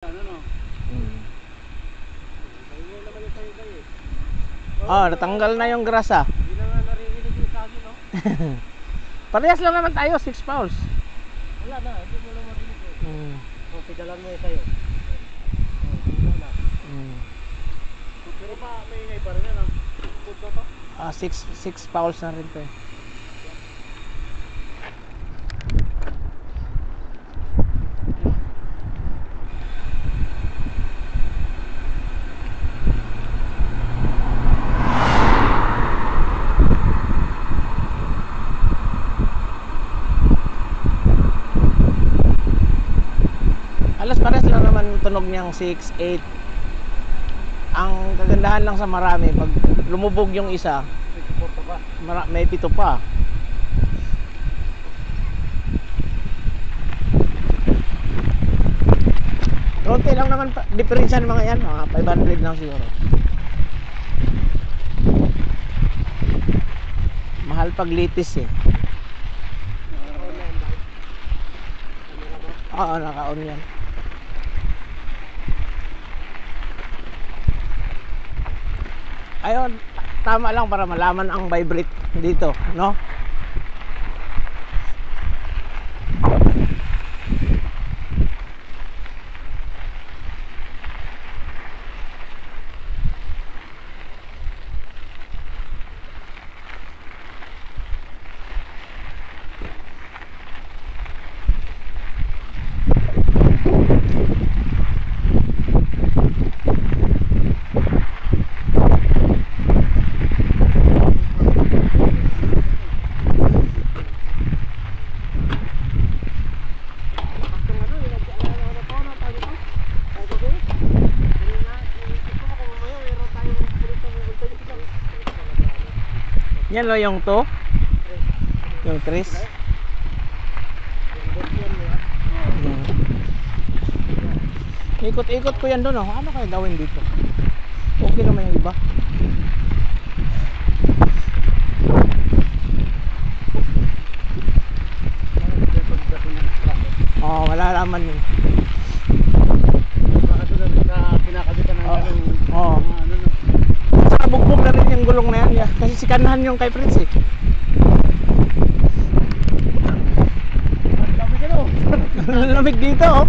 Ano no? Ayun naman yung tayo eh. Natanggal na yung grasa. Hindi na nga naririnig yung sa akin, no? Parehas lang naman tayo, 6 fouls. Wala na, hindi mo lang marinig eh. Pidalan mo yung tayo. Wala na. Pero pa, may ingay pa rin yan, ah. Food na to? 6 fouls na rin to eh. Alas pares lang naman tunog niyang 6, 8. Ang kagandahan lang sa marami, pag lumubog yung isa, May suporta ba? may 7 pa. Konti lang naman diferensya ng mga yan, mga 500 lang siguro. Mahal pag litis eh. Oo, naka-on yan. Ayun, tama lang para malaman ang vibrate dito, no? Yan lo yung 2. Yung 3. Ikot-ikot ko yan doon, oh. Ano kayo gawin dito? Okay naman yung iba. Malalaman yun. Baka doon na kinakabitan ng ganun. Oo. Ano no? Saka bugbog na rin yung gulong na yan. Yeah. Kasi sikanahan yung kay Prince eh. Dami ka no? Lamig dito oh.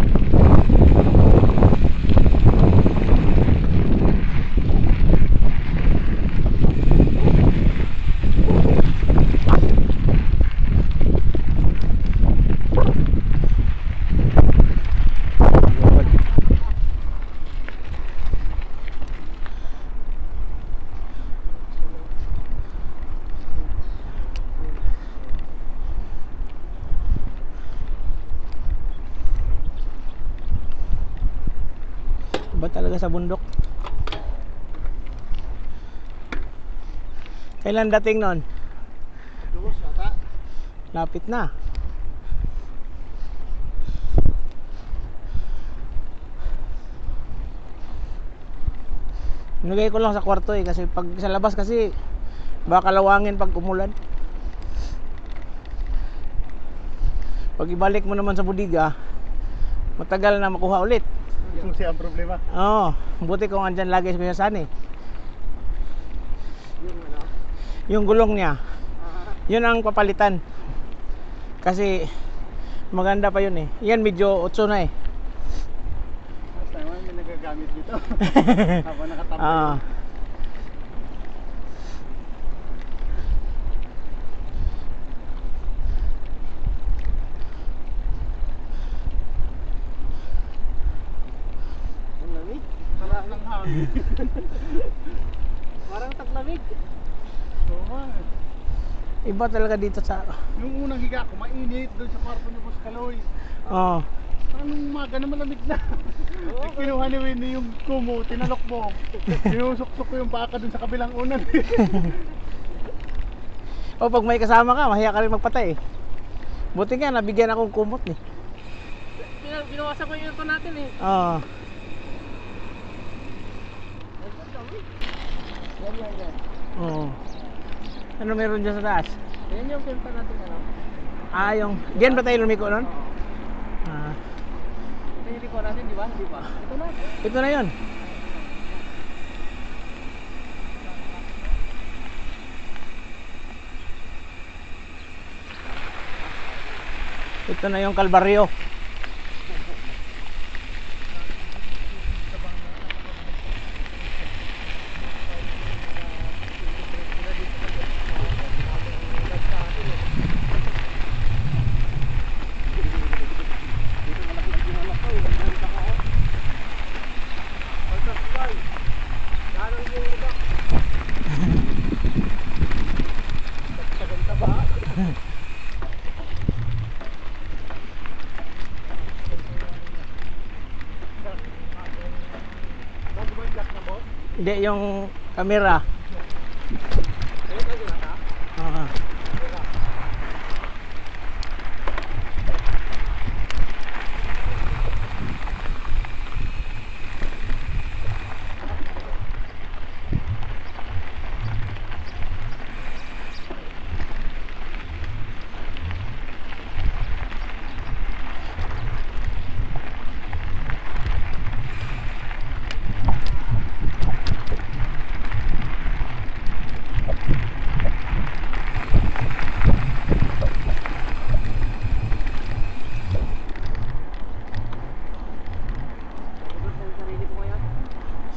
Ba talaga sa bundok? Kailan dating nun? Dulos ata. Lapit na. Nilagay ko lang sa kwarto eh, kasi pag sa labas kasi baka kalawangin pag umulan. Pag ibalik mo naman sa budiga, matagal na makuha ulit. Susi ang problema. Oo, buti kung andyan lagi sa sana eh. Yung ano? Yung gulong niya, yun ang papalitan. Kasi maganda pa yun eh. Yan medyo 8 na eh. Last time may nagagamit dito. Habang nakatambay. Ang lamig. Sarap ng hangin. Parang taglamig. Oo nga. Iba talaga dito sa... Yung unang higa ko, mainit doon sa kwarto ni Boss Kaloy. Oo. Anong umaga na malamig na. Kinuha ni Winnie yung kumo, tinalok mo. Sinusok-sok ko yung baka doon sa kabilang unan. O pag may kasama ka, mahiya ka rin magpatay eh. Buti nga, nabigyan akong kumot eh. Binawasan ko yung ito natin eh. Oo. Yan. Oo. Ano meron dyan sa taas? Yan yung pinta natin ano. Yung... Diyan ba tayo lumiko nun? Oo. Ah. pinili ko natin, di ba? Di ba? Ito na. Ito na yun. Ito na yung Kalbaryo. Hindi, yung camera. Ah.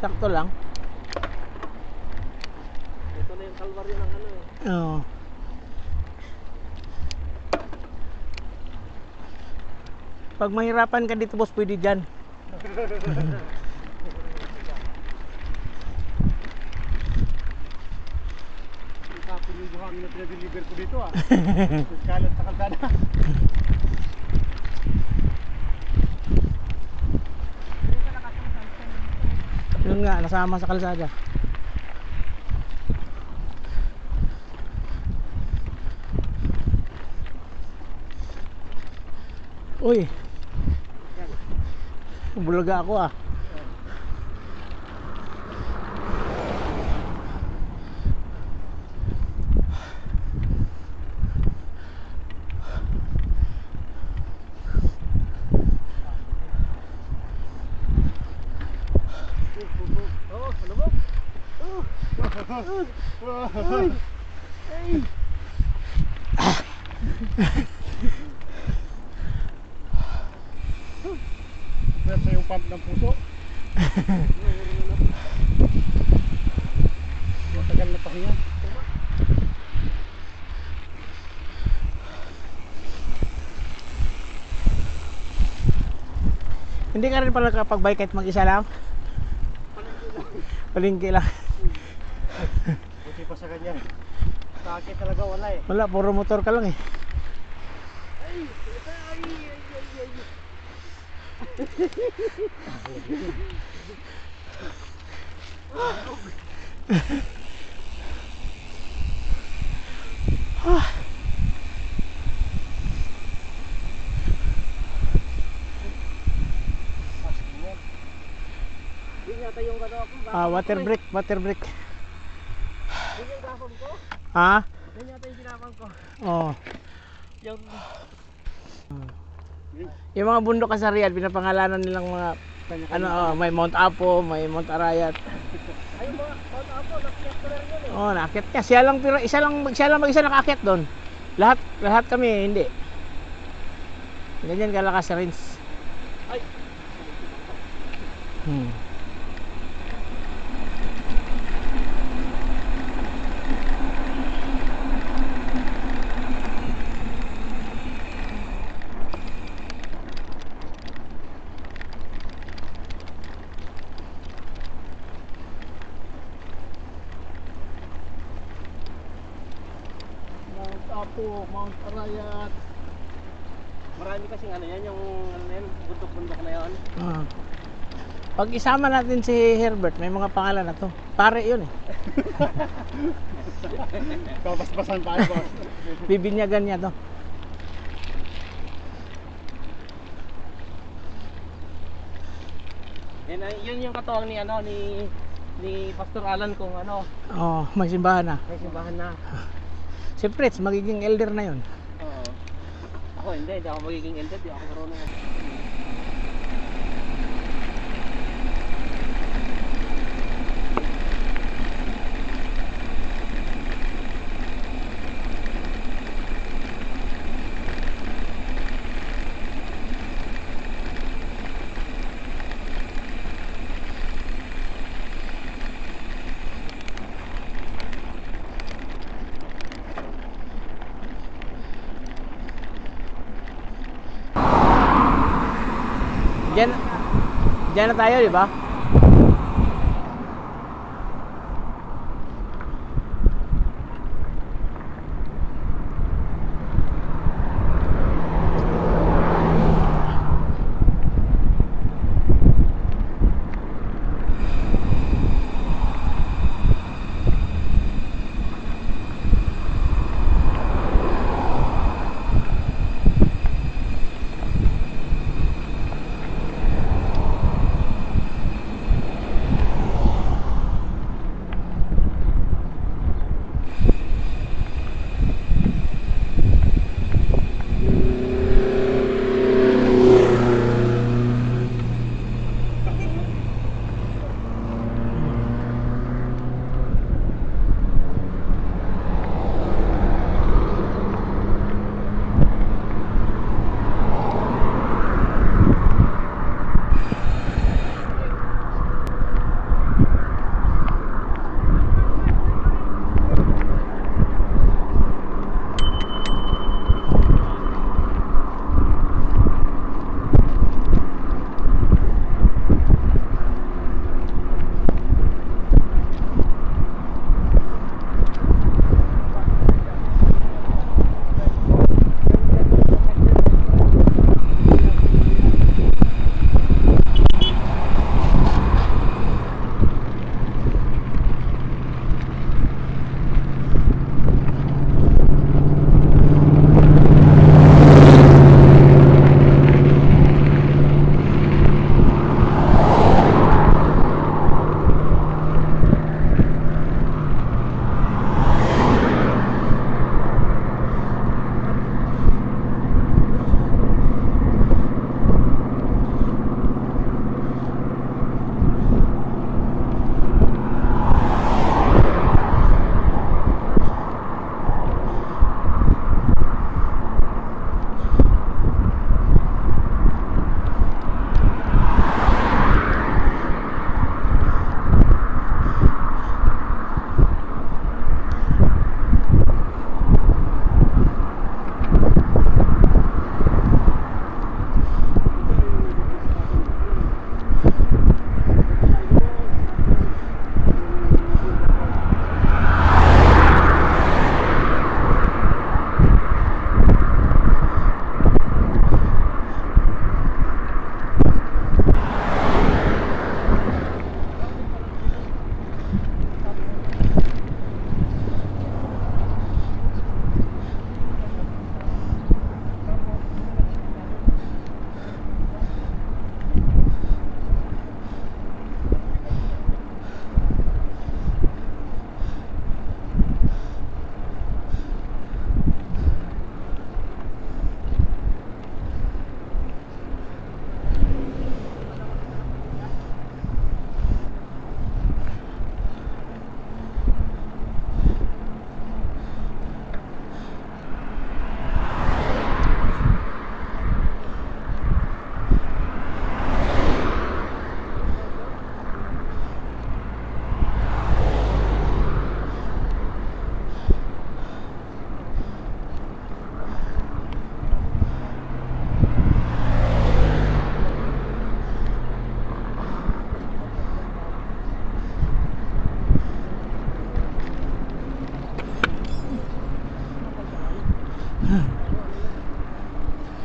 Sakto lang. Ito na yung Kalbaryo ng ano eh. Oo. Pag mahirapan ka dito, boss, pwede dyan. Tapos yung buhangin na pinadeliver ko dito ah. Kalat sa kalsada. Yun nga, nasama sa kalsada. Uy, bulaga ako ah. Oh, ano mo? Nasa yung pump ng puso. Matagal na pahinga. Hindi ka rin pala kapag-bike kahit mag-isa lang? Palingki lang. Buti pa sa kanya. Sa akin talaga wala eh. Wala, puro motor ka lang eh. Ay, ay, ay, ay, ay. Yun yata yung ano ako. Water brake, water brake. Yun yung gahon ko. Ha? Yun yata yung ginamang ko. Oo. Yung... Yung mga bundok ka sa Riyadh, pinapangalanan nilang mga may Mount Apo, may Mount Arayat. Ay, yung mga Mount Apo, nakiyat ko na rin yun eh. Oh, nakakit ka. Siya lang mag-isa nakakit doon. Lahat kami hindi. Ganyan kalakas sa Rins. Ay! Mount Apo, Mount Arayat. Marami kasing ano yan, yung ano yan, bundok-bundok na yan. Pag isama natin si Herbert, may mga pangalan na to. Pare yun eh. Babasbasan pa ay boss. Bibinyagan niya to. Yun yung katuwang ni ano ni Pastor Alan kung ano, Oh, may simbahan na. may simbahan na. Si Fritz, magiging elder na yun. Oo. Ako hindi ako magiging elder, di ako marunong. Diyan na tayo, di ba?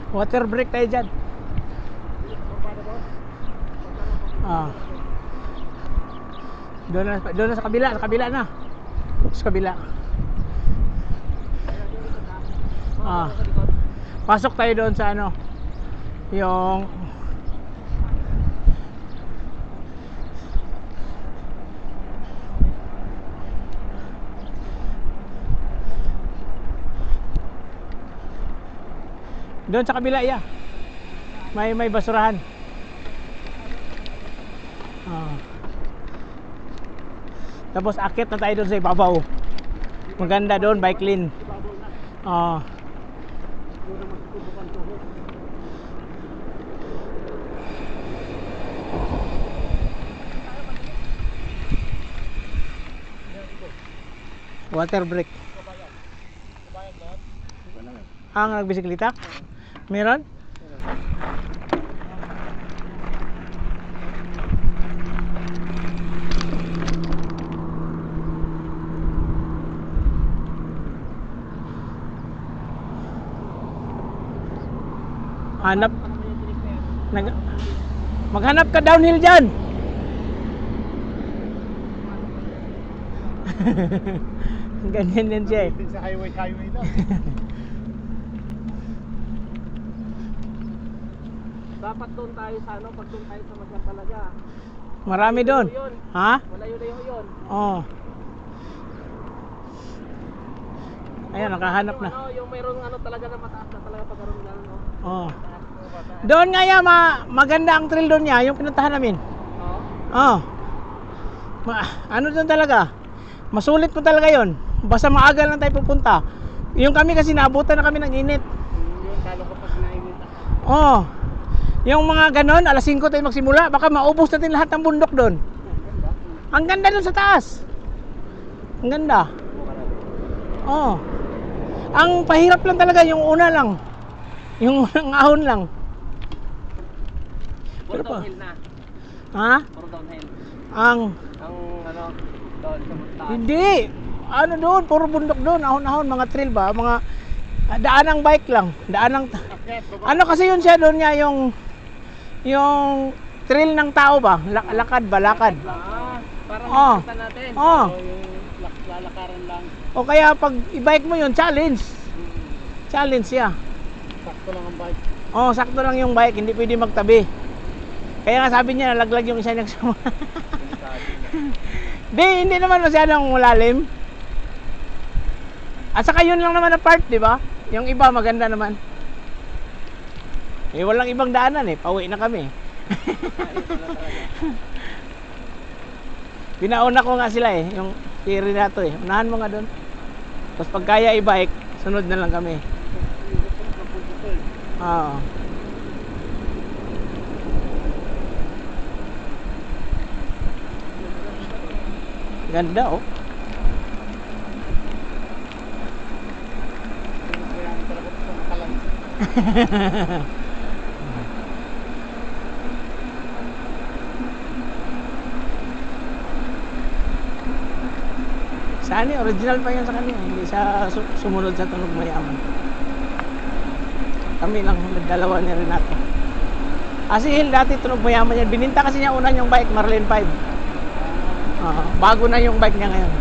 Water break tayo dyan. Doon na sa kabila na. Sa kabila. Pasok tayo doon sa ano, yung doon sa kabila, yeah. May basurahan. Tapos akit na tayo doon sa ibabaw. Maganda doon, bike lane. Water break. Ang nagbisikleta? Meron? Hanap. Ano naman yung tinik na yan? Nag Maghanap ka downhill dyan. Ganyan din siya eh. Din sa highway lang. Dapat doon tayo sa ano, pag doon tayo sa Magyan talaga. Marami doon. Yun. Ha? Wala yun yun. Oo. Ayan, nakahanap Yung na. ano, yung mayroong ano talaga na mataas na talaga pag ano na no. Oo. Mataas na mataas. Doon nga yan, maganda ang trail doon niya, yung pinuntahan namin. Oo. Oo. Ano doon talaga? Masulit mo talaga yon. Basta maaga lang tayo pupunta. Yung kami kasi naabutan na kami ng init. Yung talo ko pag nainit. Oo. Yung mga ganon, alas 5 tayo magsimula, baka maubos natin lahat ng bundok doon. Ang ganda doon sa taas. Ang ganda. Oo. Ang pahirap lang talaga yung una lang. Yung unang ahon lang. Puro Pero pa- downhill na. Ha? Puro downhill. Ang Ang ano, doon sa montahan. hindi. Ano doon, puro bundok doon, ahon-ahon, mga trail ba, mga daanang bike lang, daanang ano kasi yun siya doon niya yung trail ng tao ba, lakad ba, lakad. Parang Oo. nakita natin. Oo. So, yung lalakaran lang. O kaya pag i-bike mo yun, challenge. Challenge siya. Sakto lang ang bike. Oh, sakto lang yung bike, hindi pwede magtabi. Kaya nga sabi niya, nalaglag yung isa niyang sama. Hindi naman masyadong malalim. At saka yun lang naman na part, di ba? Yung iba maganda naman. Eh walang ibang daanan eh, pauwi na kami. Pinauna ko nga sila eh, yung theory na to eh. Unahan mo nga doon. Tapos pag kaya i-bike, sunod na lang kami. Oo. Ganda oh. Saan original pa yan sa kanya, hindi siya sumunod sa tunog mayaman. Kami lang dalawa ni Renato. Kasi dati tunog mayaman yan, bininta kasi niya una yung bike Marlin 5. Bago na yung bike niya ngayon.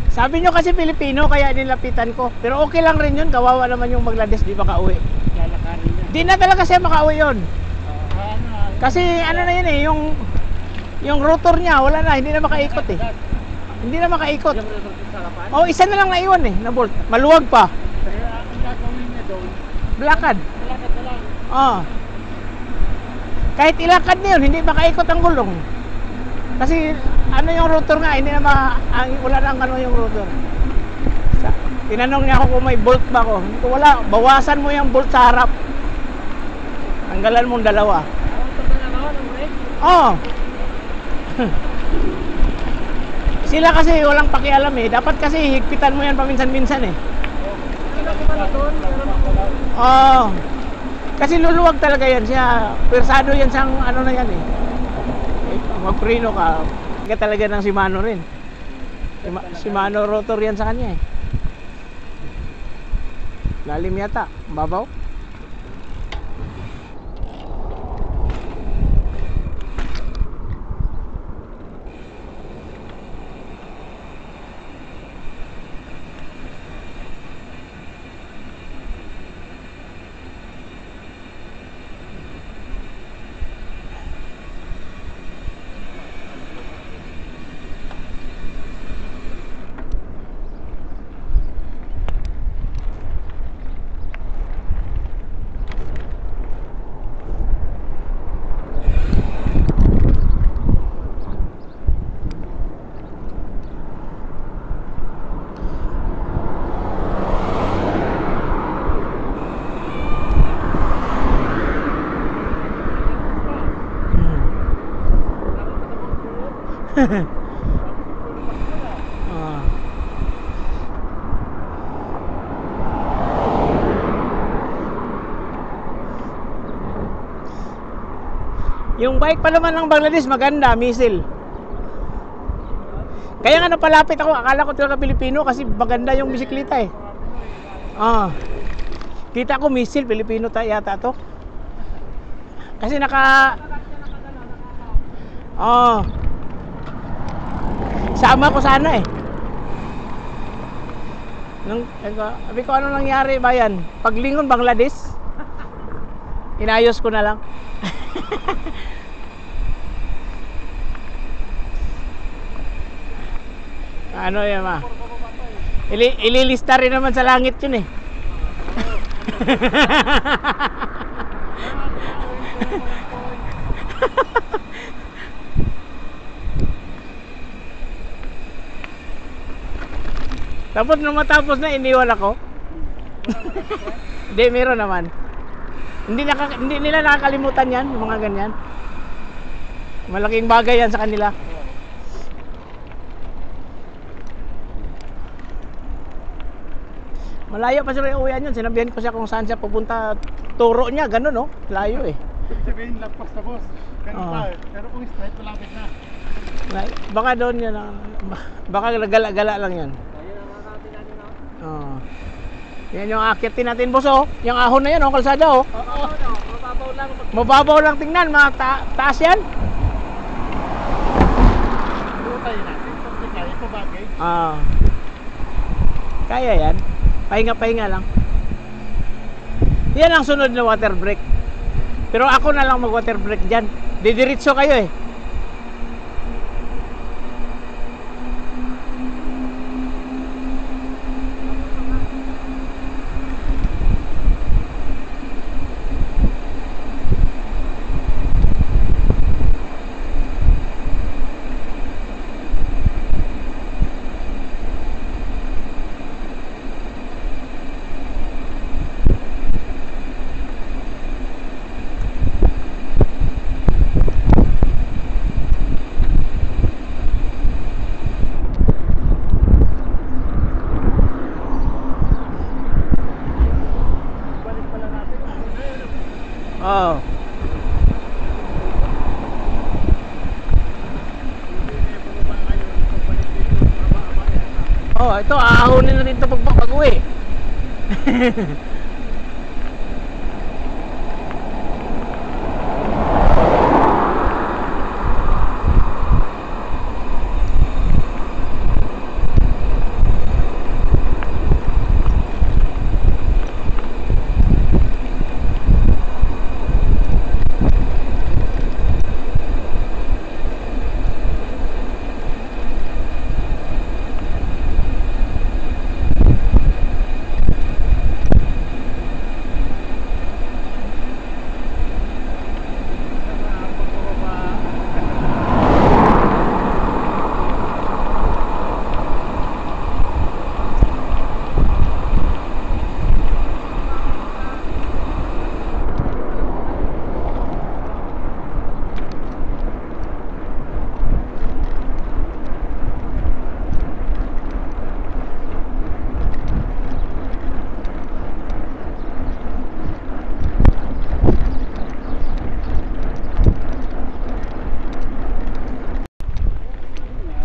Sabi nyo kasi Pilipino kaya nilapitan ko. Pero okay lang rin yun, kawawa naman yung Bangladesh di makauwi. Lalakarin niya. Di na talaga siya makauwi yun. Kasi ano na yun eh, yung rotor niya wala na, hindi na makaikot eh. Hindi na makaikot. Oh, isa na lang naiwan eh, na bolt. Maluwag pa. Kaya ang gagawin niya doon, Lakad. lakad na lang. Oh. Kahit ilakad na yun, hindi makaikot ang gulong. Kasi ano yung rotor nga, hindi na wala nang ano yung rotor. Tinanong niya ako kung may bolt ba ako. Hindi ko wala, bawasan mo yung bolt sa harap. Tanggalan mong dalawa. Oh. Sila kasi walang pakialam eh. Dapat kasi higpitan mo yan paminsan-minsan eh. Oh. Kasi luluwag talaga yan siya. Persado yan sa ano na yan eh. Magpreno ka. Kaya talaga ng Shimano rin. Shimano rotor yan sa kanya eh. Lalim yata. Babaw. Ah. Yung bike pa naman ng Bangladesh maganda, misil. Kaya nga napalapit ako, akala ko talaga Pilipino kasi maganda yung bisikleta eh. Ah. Kita ko misil, Pilipino yata to. Kasi oh. Sama ko sana eh. Sabi ko ano nangyari ba yan? Paglingon Bangladesh. Inayos ko na lang. Ano yan ma? Ililista rin naman sa langit yun eh. Tapos nung matapos na iniwan ako. Hindi, meron naman. Hindi nila nakakalimutan yan, yung mga ganyan. Malaking bagay yan sa kanila. Malayo pa sila uwian yun. Sinabihan ko siya kung saan siya pupunta. Turo niya, gano'n no? Layo eh. Sabihin, lagpas na boss. Ganun pa eh. Pero kung straight, malapit na. Baka doon yan. Baka gala-gala lang yan. Ayun ang makakatin natin na. Oh. Yan yung akitin natin boss oh. Yung ahon na yan oh, kalsada oh. Oo, mababaw lang. Mababaw lang tingnan, taas yan. Butay natin. Pag kaya ito bagay. Kaya yan. Pahinga-pahinga lang. Yan ang sunod na water break. Pero ako na lang mag water break dyan. Didiritso kayo eh. Oo. Oh, ito aahonin na rin ito pag-uwi.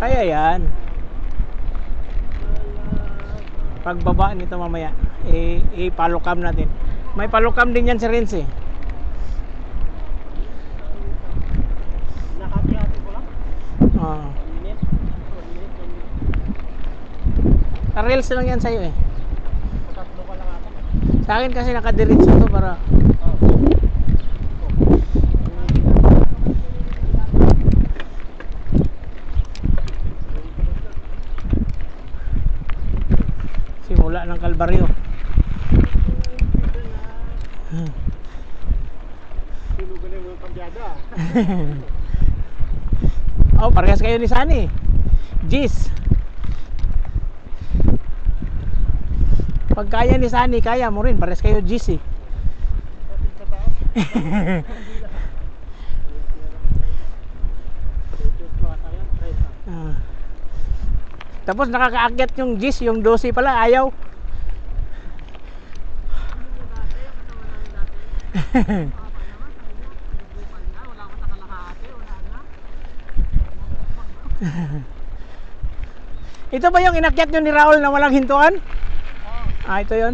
Kaya yan. Pagbaba nito mamaya, i-palukam natin. May palukam din yan si Renz eh. Nakati-hati ko lang. Oo. 1 minute. 1 minute. Reels lang yan sa'yo eh. Tatlo ka lang ata. Sa akin kasi nakadiretso to para simula ng Kalbaryo. Sinugan na yung mga kambyada. Oh, parehas kayo ni Sunny. Jeez. Pag kaya ni Sunny, kaya mo rin. Parehas kayo Jeez eh. Pating sa taas. Ito ata yan. Tapos nakakaakyat yung Gis, yung 12 pala, ayaw. Ito ba yung inakyat nyo ni Raul na walang hintuan? Ah, ito yun.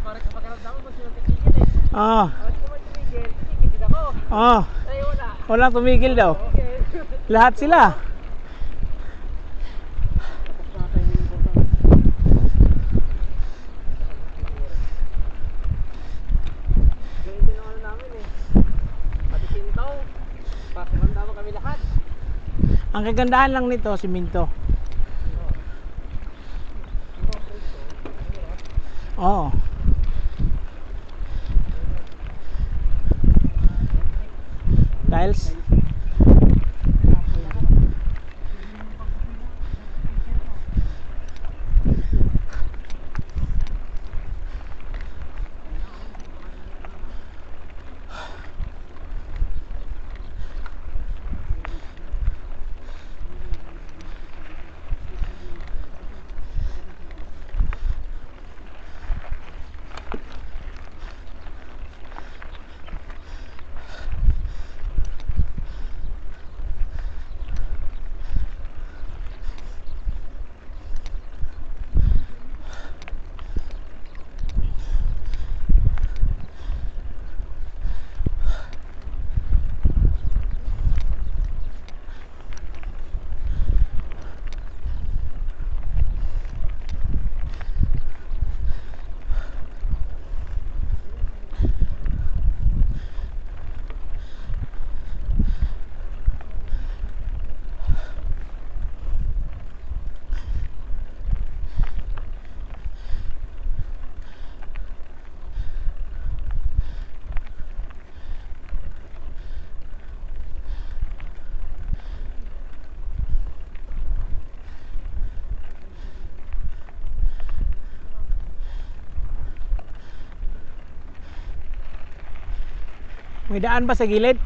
Parang kapag naramdaman mo sila titigil eh. Oo. Parang kung may tumigil, titigil ako. Oo. Tayo wala. Walang tumigil daw. Okay. Lahat sila. Ganyan din ang ano namin eh. Pati Pintaw. Pakumandama kami lahat. Ang kagandahan lang nito, siminto. Oo. Tiles. May daan ba sa gilid?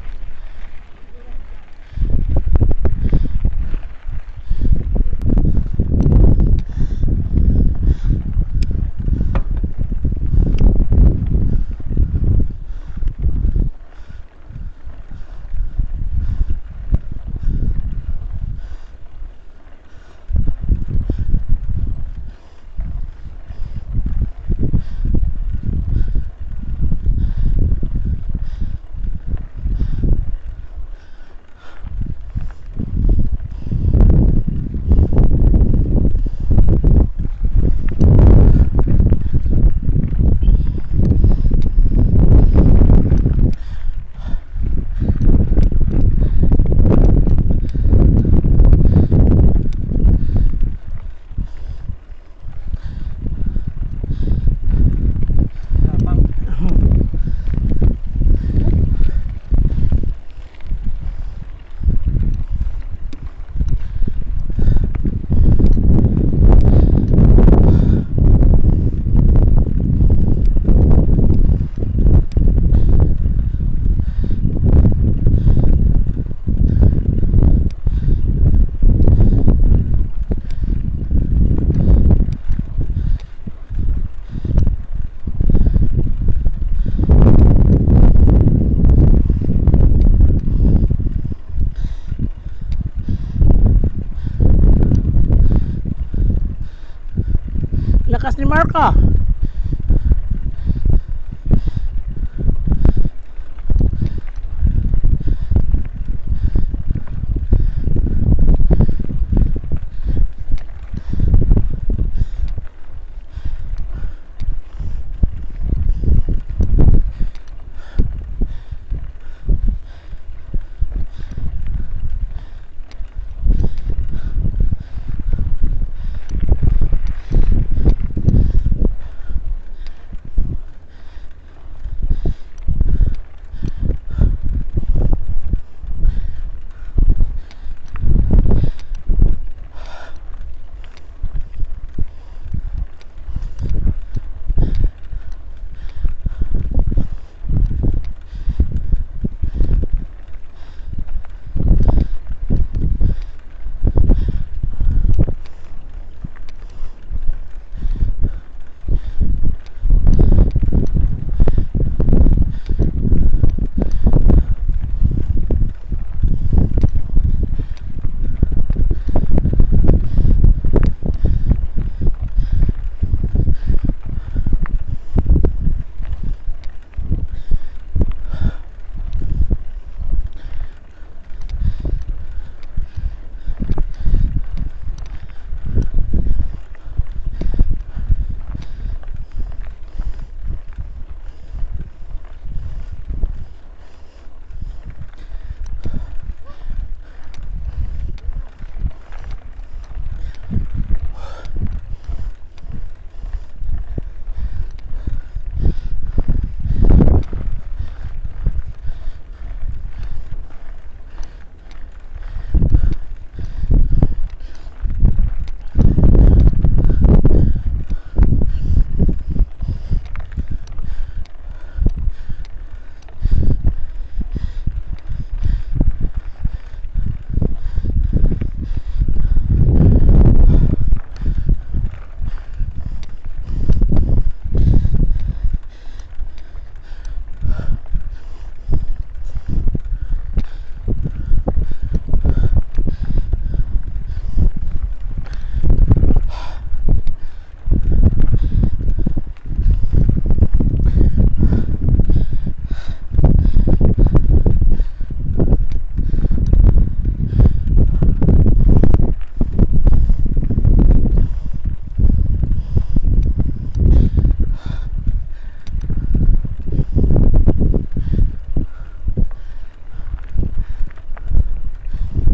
Lakas ni Marco.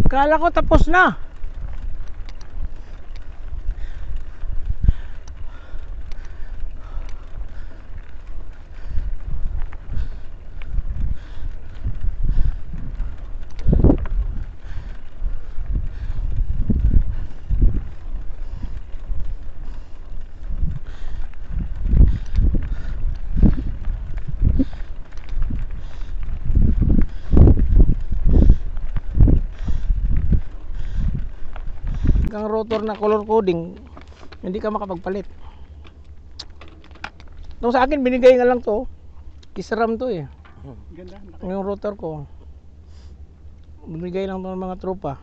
Kala ko tapos na. Ang rotor na color coding, hindi ka makapagpalit. Nung sa akin binigay nga lang to, kisram to eh. Ganda. Yung rotor ko, binigay lang to ng mga tropa.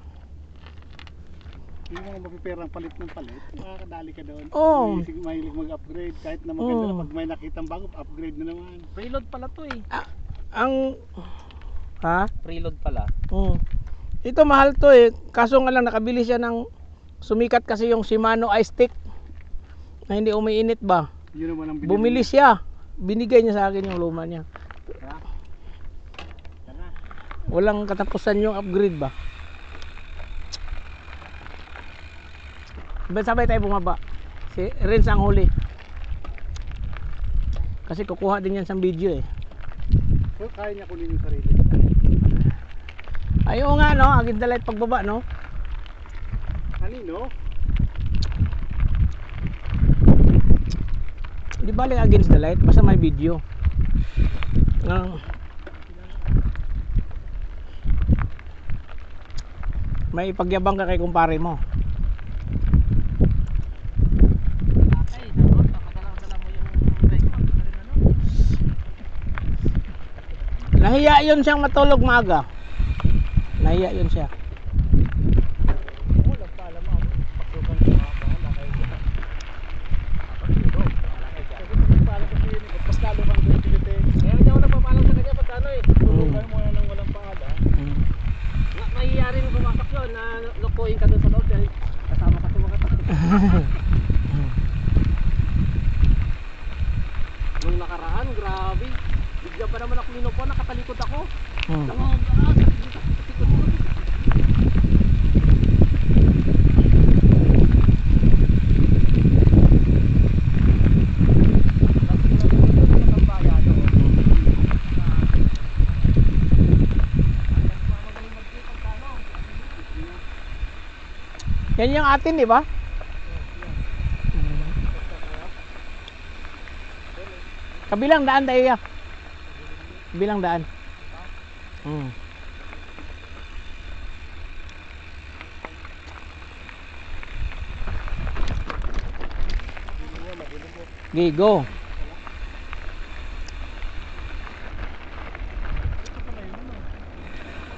Hindi mo mapiperang palit ng palit, makakadali ka doon. Oo. Mahilig mag-upgrade, kahit na maganda Oo. na pag may nakitang bago, upgrade na naman. Preload pala to eh. Ang Preload pala. ito mahal to eh, kaso nga lang nakabili siya ng sumikat kasi yung Shimano iStick na hindi umiinit ba. Yun naman ang binili. Bumili siya, binigay niya sa akin yung luma niya. Tara. Walang katapusan yung upgrade ba. Sabay tayo bumaba. Si Renz ang huli. Kasi kukuha din yan sa video eh. So kaya niya kunin yung sarili. Ayaw nga no, against the light pagbaba no. Kanino? Di bali against the light, basta may video. May ipagyabang ka kay kumpare mo. Tatay, dapat nakadala mo yung record. Nahiya yun siyang matulog maaga. Nahiya yun siya. Kaya hindi ako nagpapalam sa kanya pag ano eh. Tulungan mo na nang walang paala. Mahihiya rin pumasok yun na lukuin ka dun sa loob dahil kasama ka sa mga tao. Nung nakaraan, grabe. Bigla pa naman ako minupo, nakatalikod ako. Yan yung atin, di ba? Kabilang daan tayo ya. Kabilang daan. Okay, go.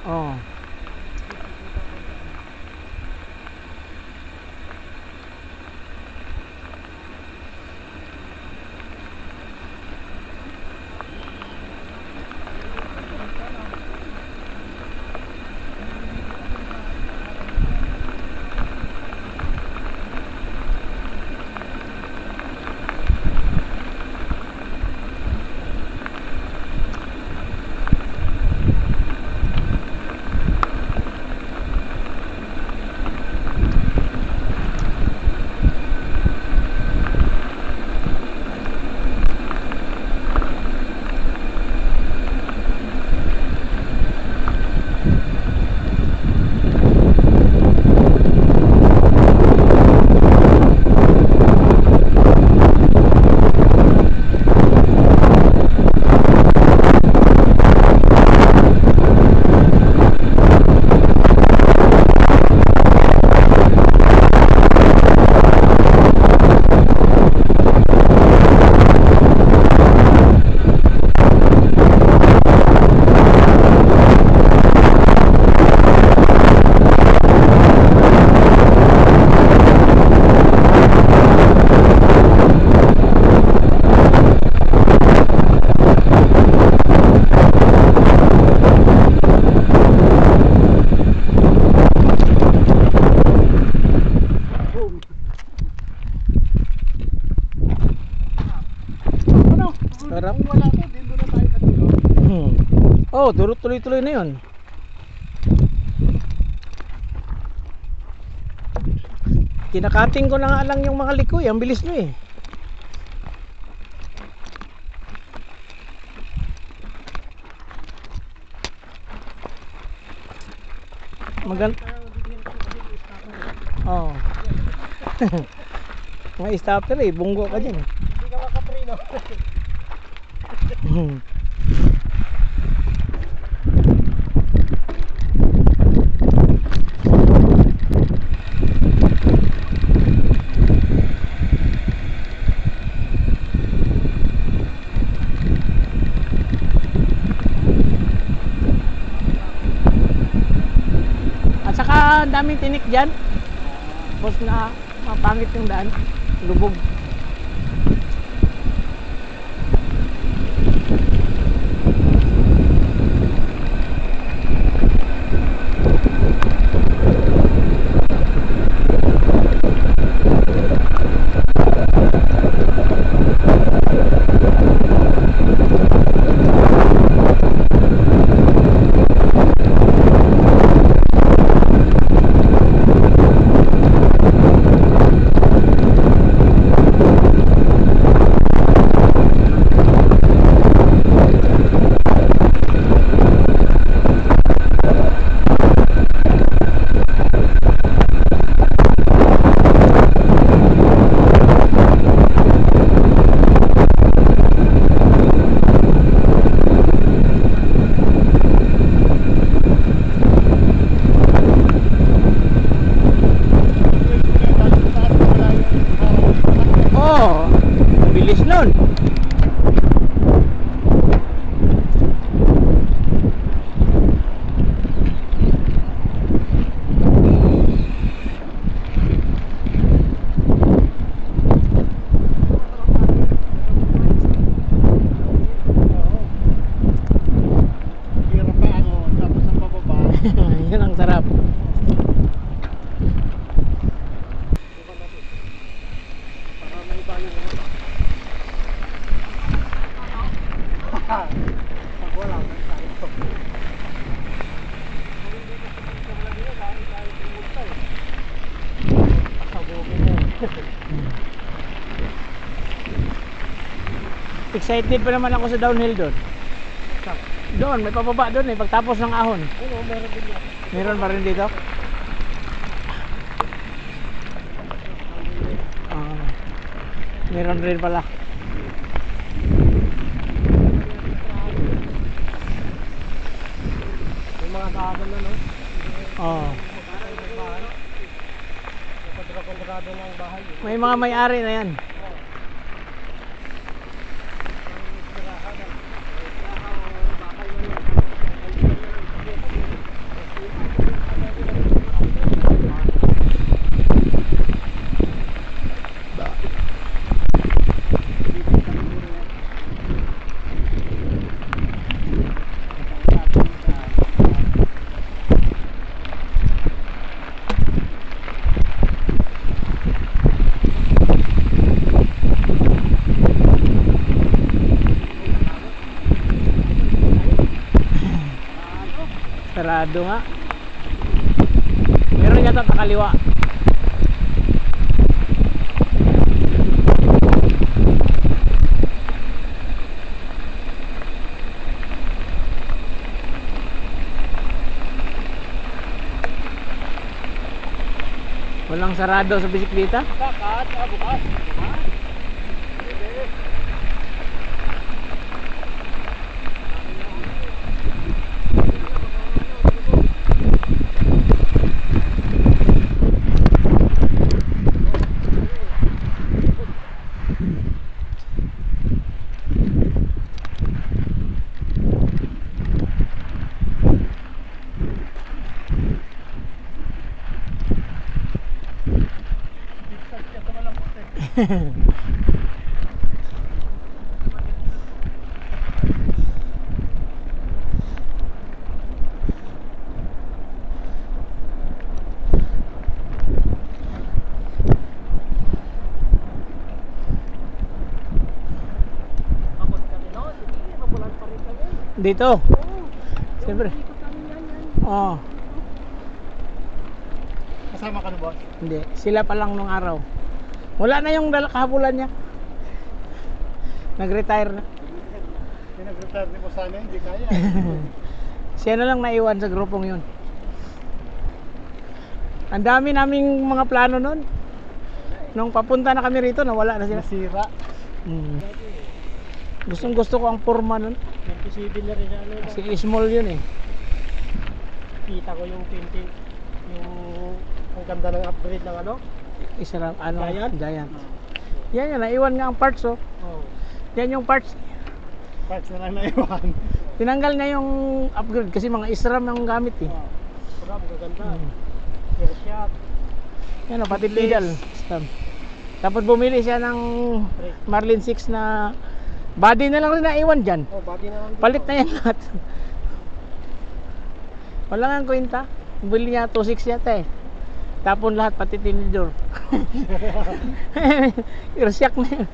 Oh. Sarap. Kung wala to, din doon na tayo katulog. Oh, tuloy-tuloy na yun. Kinakating ko na nga lang yung mga likoy. Ang bilis nyo eh. Maganda. Oo. May stopper eh. Bunggo ka dyan eh. Hindi ka makapreno. At saka ang daming tinik dyan. Tapos na mapangit yung daan. Lubog. Oh, bilis nun. Hirap pa ano, tapos ang pababa. Yun ang sarap. Para may bayo mo. Pag wala, may sayo. Kung hindi ka sa mga nila, dahil tumulta eh. Pasabugin mo. Excited pa naman ako sa downhill doon. Doon, may pababa doon eh. Pagtapos ng ahon. Oo, meron din yan. Meron pa rin dito? Ah, meron rin pala. May mga daanan na, no? Oh. Kontrado ng bahay. May mga may-ari na yan. Sarado nga. Meron yata sa kaliwa. Walang sarado sa bisikleta? Bakit? Bukas. Dito. Siyempre. Oo. Kasama ka na boss? Hindi, sila pa lang nung araw. Wala na yung kahabulan niya. Nag-retire na. Pinag-retire ni mo sana, hindi kaya. Siya na lang naiwan sa grupong yun. Ang dami naming mga plano nun. Nung papunta na kami rito, nawala na sila. Nasira. Hmm. Gustong gusto ko ang forma nun. 27 na rin ano. Kasi small yun eh. Kita ko yung tintin. Yung ang ganda ng upgrade ng ano. Isa lang, ano, Giant? Giant. Yan yan, naiwan nga ang parts oh. Oh. Yan yung parts. Parts na lang naiwan. Tinanggal niya yung upgrade kasi mga SRAM ang gamit eh. Oh. Sarap, gaganda. Hmm. Air shot. Yan o, pati pedal. SRAM. Tapos bumili siya ng Marlin 6 na body na lang rin naiwan dyan. Oh, body na lang. dito. Palit na yan lahat. Wala nga ang kwenta. Bili niya 2.6 yata eh. Tapon lahat pati tinidor. Irsyak na yun.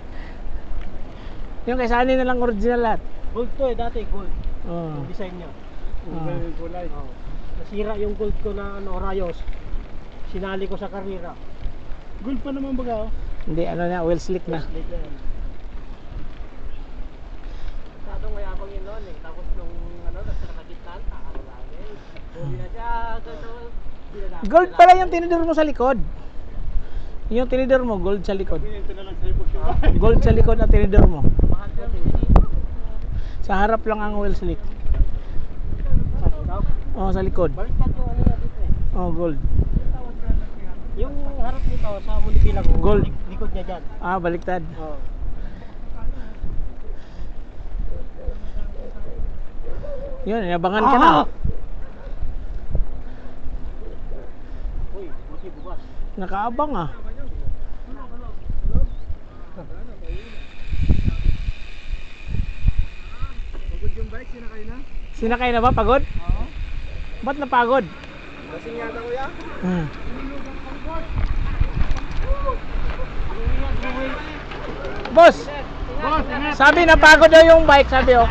Yung kay Sunny na lang original lahat. Gold to eh, dati gold. Oh. Yung design niya. Ah. Kulay. Oh. Nasira yung gold ko na ano, Rayos. Sinali ko sa karera. Gold pa naman baga oh. Hindi, ano na, oil slick na. Late na yan. Masyadong mayabang yun noon eh. Tapos nung ano, nasa nakagitnaan, taano lagi. Hindi na siya, ganito, Gold pala yung tinidor mo sa likod. Yung tinidor mo, gold sa likod. Ito na lang sa ibog yung Gold sa likod ang tinidor mo. mahal ko dito. Sa harap lang ang oil slick. Oh, sa likod. Baliktad yung ano niya dito eh. Oh, gold. Yung harap nito sa Munipila ko. Gold. Likod niya dyan. Ah, baliktad. Oh. Yun, inabangan ka na. Uy, buti bukas. Nakaabang ah. Pagod yung bike, sinakay na? Sinakay na ba? Pagod? Oo. Ba't napagod? Lasing yata ko yan. Hmm. Boss, Boss, ingat. sabi napagod daw yung bike, sabi oh.